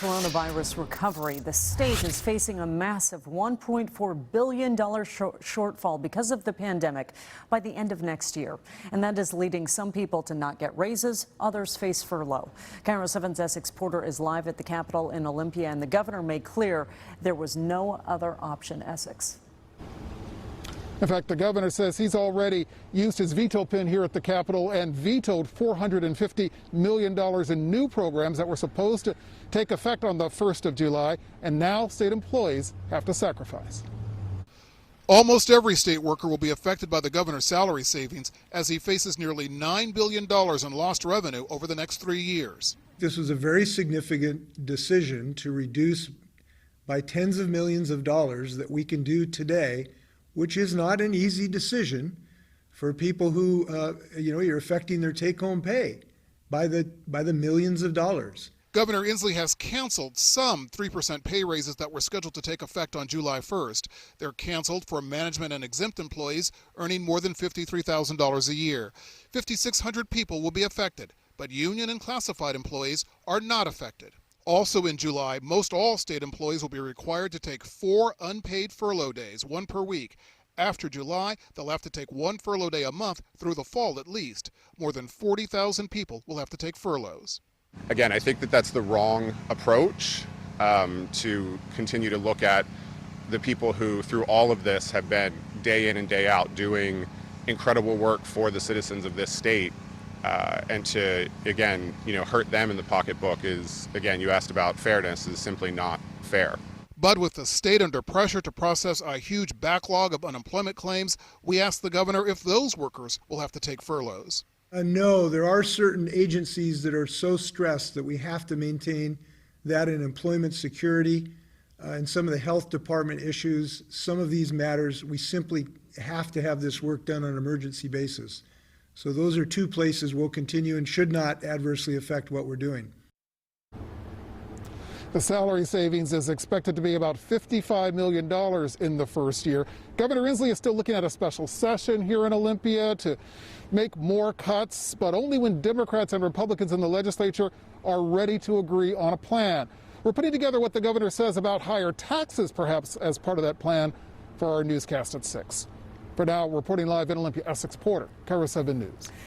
coronavirus recovery, the state is facing a massive $1.4 billion shortfall because of the pandemic by the end of next year. And that is leading some people to not get raises, others face furlough. KIRO 7's Essex Porter is live at the Capitol in Olympia, and the governor made clear there was no other option. Essex. In fact, the governor says he's already used his veto pen here at the Capitol and vetoed $450 million in new programs that were supposed to take effect on the 1st of July, and now state employees have to sacrifice. Almost every state worker will be affected by the governor's salary savings as he faces nearly $9 billion in lost revenue over the next 3 years. This was a very significant decision to reduce by tens of millions of dollars that we can do today, which is not an easy decision for people who, you're affecting their take-home pay by the millions of dollars. Governor Inslee has canceled some 3% pay raises that were scheduled to take effect on July 1st. They're canceled for management and exempt employees earning more than $53,000 a year. 5,600 people will be affected, but union and classified employees are not affected. Also in July, most all state employees will be required to take 4 unpaid furlough days, 1 per week. After July, they'll have to take 1 furlough day a month through the fall at least. More than 40,000 people will have to take furloughs. Again, I think that that's the wrong approach to continue to look at the people who, through all of this, have been day in and day out doing incredible work for the citizens of this state. And to, again, hurt them in the pocketbook is, again, you asked about fairness, is simply not fair. But with the state under pressure to process a huge backlog of unemployment claims, we asked the governor if those workers will have to take furloughs. No, there are certain agencies that are so stressed that we have to maintain that in employment security and some of the health department issues. Some of these matters, we simply have to have this work done on an emergency basis. So those are 2 places we'll continue and should not adversely affect what we're doing. The salary savings is expected to be about $55 million in the first year. Governor Inslee is still looking at a special session here in Olympia to make more cuts, but only when Democrats and Republicans in the legislature are ready to agree on a plan. We're putting together what the governor says about higher taxes, perhaps as part of that plan, for our newscast at 6. For now, reporting live in Olympia, Essex Porter, KIRO 7 News.